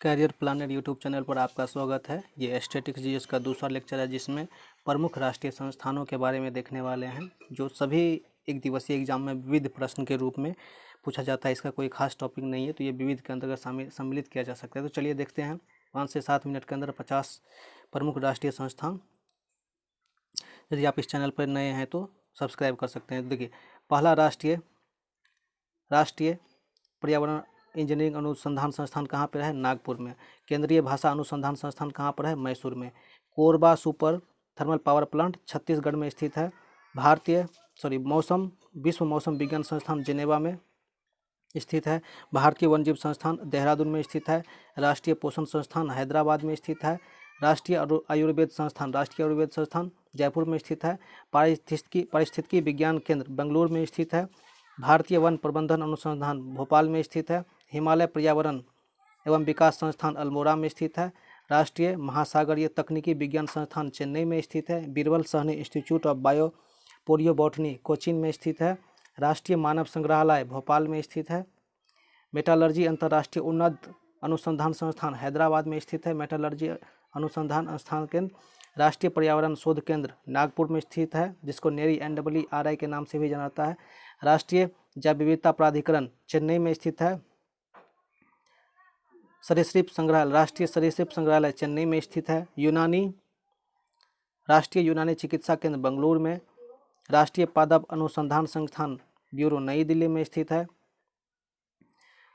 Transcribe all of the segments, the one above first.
Career planner YouTube channel पर आपका स्वागत है। ये स्टैटिक्स जीएस का दूसरा लेक्चर है जिसमें प्रमुख राष्ट्रीय संस्थानों के बारे में देखने वाले हैं, जो सभी एक दिवसीय एग्जाम में विविध प्रश्न के रूप में पूछा जाता है। इसका कोई खास टॉपिक नहीं है, तो ये विविध के अंतर्गत सम्मिलित किया जा सकता है। तो चलिए देखते हैं 5 से 7 मिनट के अंदर 50 प्रमुख राष्ट्रीय संस्थान। यदि आप इस चैनल पर नए हैं तो सब्सक्राइब कर सकते हैं। देखिए, पहला राष्ट्रीय पर्यावरण इंजीनियरिंग अनुसंधान संस्थान कहाँ पर है? नागपुर में। केंद्रीय भाषा अनुसंधान संस्थान कहाँ पर है? मैसूर में। Korba super thermal power plant Chhattisgarh में स्थित है। विश्व मौसम विज्ञान संस्थान जिनेवा में स्थित है। भारतीय वन्यजीव संस्थान देहरादून में स्थित है। राष्ट्रीय पोषण संस्थान हैदराबाद में स्थित है। राष्ट्रीय आयुर्वेद संस्थान जयपुर में स्थित है। पारिस्थितिकी विज्ञान केंद्र बेंगलुरु में स्थित है। भारतीय वन प्रबंधन अनुसंधान भोपाल में स्थित है। हिमालय पर्यावरण एवं विकास संस्थान अल्मोड़ा में स्थित है। राष्ट्रीय महासागरीय तकनीकी विज्ञान संस्थान चेन्नई में स्थित है। बीरबल साहनी इंस्टीट्यूट ऑफ बायोपोरियोबॉटनी कोचीन में स्थित है। राष्ट्रीय मानव संग्रहालय भोपाल में स्थित है। मेटालर्जी अंतर्राष्ट्रीय उन्नत अनुसंधान संस्थान हैदराबाद में स्थित है। मेटालर्जी अनुसंधान संस्थान केंद्र राष्ट्रीय पर्यावरण शोध केंद्र नागपुर में स्थित है, जिसको नेरी NEERI के नाम से भी जाना जाता है। राष्ट्रीय जैव विविधता प्राधिकरण चेन्नई में स्थित है। राष्ट्रीय सरीसृप संग्रहालय चेन्नई में स्थित है। राष्ट्रीय यूनानी चिकित्सा केंद्र बेंगलुरु में। राष्ट्रीय पादप अनुसंधान संस्थान ब्यूरो नई दिल्ली में स्थित है।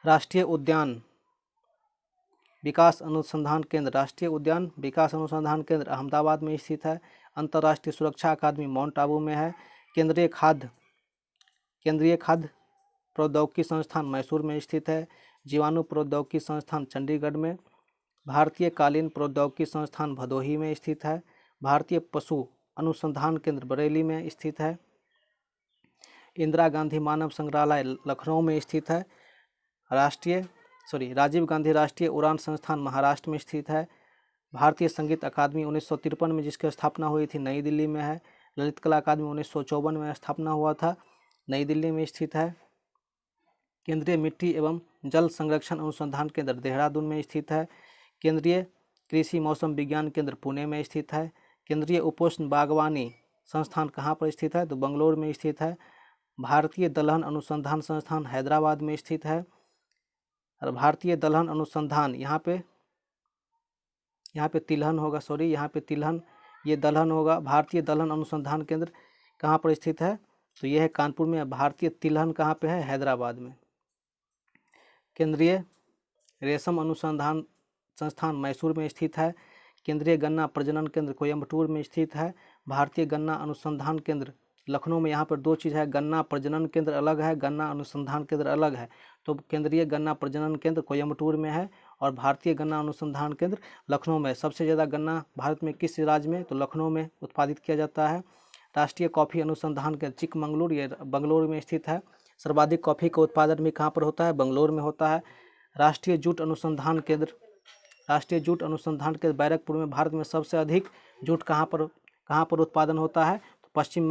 राष्ट्रीय उद्यान विकास अनुसंधान केंद्र अहमदाबाद में स्थित है। अंतर्राष्ट्रीय सुरक्षा अकादमी माउंट आबू में है। केंद्रीय खाद्य प्रौद्योगिकी संस्थान मैसूर में स्थित है। जीवाणु प्रौद्योगिकी संस्थान चंडीगढ़ में। भारतीय कालीन प्रौद्योगिकी संस्थान भदोही में स्थित है। भारतीय पशु अनुसंधान केंद्र बरेली में स्थित है। इंदिरा गांधी मानव संग्रहालय लखनऊ में स्थित है। राजीव गांधी राष्ट्रीय उड़ान संस्थान महाराष्ट्र में स्थित है। भारतीय संगीत अकादमी 1953 में जिसकी स्थापना हुई थी नई दिल्ली में है। ललित कला अकादमी 1954 में स्थापना हुआ था, नई दिल्ली में स्थित है। केंद्रीय मिट्टी एवं जल संरक्षण अनुसंधान केंद्र देहरादून में स्थित है। केंद्रीय कृषि मौसम विज्ञान केंद्र पुणे में स्थित है। केंद्रीय उपोष्ण बागवानी संस्थान कहाँ पर स्थित है? तो बेंगलुरु में स्थित है। भारतीय दलहन अनुसंधान संस्थान हैदराबाद में स्थित है। और भारतीय दलहन अनुसंधान यहाँ पे तिलहन होगा, ये दलहन होगा। भारतीय दलहन अनुसंधान केंद्र कहाँ पर स्थित है? तो यह है कानपुर में। भारतीय तिलहन कहाँ पे है? हैदराबाद में। केंद्रीय रेशम अनुसंधान संस्थान मैसूर में स्थित है। केंद्रीय गन्ना प्रजनन केंद्र कोयम्बटूर में स्थित है। भारतीय गन्ना अनुसंधान केंद्र लखनऊ में। यहाँ पर दो चीज़ है, गन्ना प्रजनन केंद्र अलग है, गन्ना अनुसंधान केंद्र अलग है। तो केंद्रीय गन्ना प्रजनन केंद्र कोयम्बटूर में है और भारतीय गन्ना अनुसंधान केंद्र लखनऊ में। सबसे ज़्यादा गन्ना भारत में किस राज्य में? तो लखनऊ में उत्पादित किया जाता है। राष्ट्रीय कॉफ़ी अनुसंधान केंद्र चिकमंगलुरु, ये बेंगलुरु में स्थित है। सर्वाधिक कॉफ़ी का उत्पादन भी कहाँ पर होता है? बेंगलुरु में होता है। राष्ट्रीय जूट अनुसंधान केंद्र बैरकपुर में। भारत में सबसे अधिक जूट कहाँ पर उत्पादन होता है? तो पश्चिम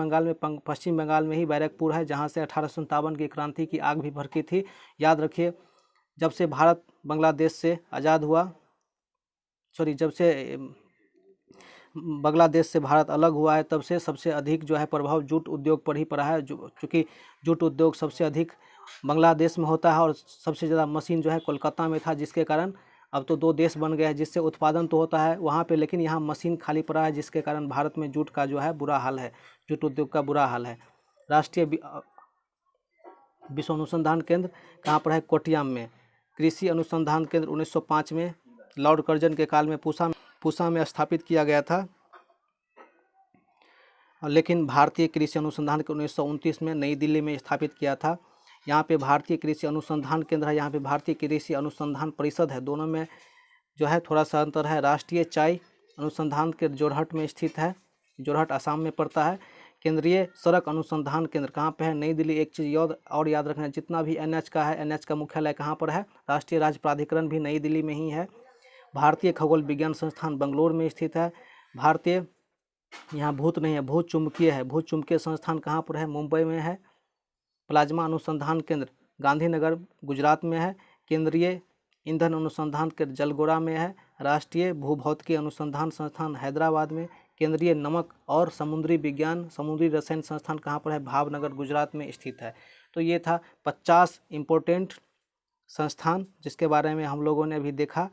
बंगाल में ही बैरकपुर है, जहाँ से 1857 की क्रांति की आग भी भड़की थी। याद रखिए, जब से भारत बांग्लादेश से आज़ाद हुआ, जब से बांग्लादेश से भारत अलग हुआ है, तब से सबसे अधिक जो है प्रभाव जूट उद्योग पर ही पड़ा है। चूँकि जूट उद्योग सबसे अधिक बांग्लादेश में होता है और सबसे ज़्यादा मशीन जो है कोलकाता में था, जिसके कारण अब तो दो देश बन गए हैं, जिससे उत्पादन तो होता है वहाँ पे, लेकिन यहाँ मशीन खाली पड़ा है, जिसके कारण भारत में जूट का जो है बुरा हाल है, जूट उद्योग का बुरा हाल है। राष्ट्रीय विश्व अनुसंधान केंद्र कहाँ पर है? कोट्टियम में। कृषि अनुसंधान केंद्र 1905 में लॉर्ड कर्जन के काल में पूसा में स्थापित किया गया था, लेकिन भारतीय कृषि अनुसंधान केंद्र 1929 में नई दिल्ली में स्थापित किया था। यहाँ पे भारतीय कृषि अनुसंधान केंद्र है, यहाँ पे भारतीय कृषि अनुसंधान परिषद है। दोनों में जो है थोड़ा सा अंतर है। राष्ट्रीय चाय अनुसंधान केंद्र जोरहट में स्थित है, जोरहट असम में पड़ता है। केंद्रीय सड़क अनुसंधान केंद्र कहाँ पे है? नई दिल्ली। एक चीज़ और याद रखना, जितना भी NH का है, NH का मुख्यालय कहाँ पर है? राष्ट्रीय राज्य प्राधिकरण भी नई दिल्ली में ही है। भारतीय खगोल विज्ञान संस्थान बेंगलुरु में स्थित है। भारतीय, यहाँ भूत नहीं है, भूत चुंबकीय है, भूत चुंबकीय संस्थान कहाँ पर है? मुंबई में है। प्लाज्मा अनुसंधान केंद्र गांधीनगर गुजरात में है। केंद्रीय ईंधन अनुसंधान के जलगोरा में है, राष्ट्रीय भूभौतिकी अनुसंधान संस्थान हैदराबाद में, केंद्रीय नमक और समुद्री विज्ञान समुद्री रसायन संस्थान कहाँ पर है, भावनगर गुजरात में स्थित है। तो ये था 50 इम्पोर्टेंट संस्थान जिसके बारे में हम लोगों ने अभी देखा।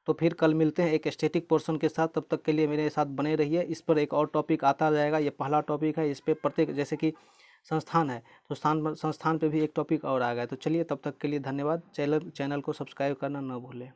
तो फिर कल मिलते हैं एक स्टैटिक पोर्शन के साथ, तब तक के लिए मेरे साथ बने रहिए। इस पर एक और टॉपिक आता जाएगा, ये पहला टॉपिक है, इस पर प्रत्येक जैसे कि संस्थान है तो संस्थान पे भी एक टॉपिक और आ गया। तो चलिए तब तक के लिए धन्यवाद। चैनल को सब्सक्राइब करना ना भूलें।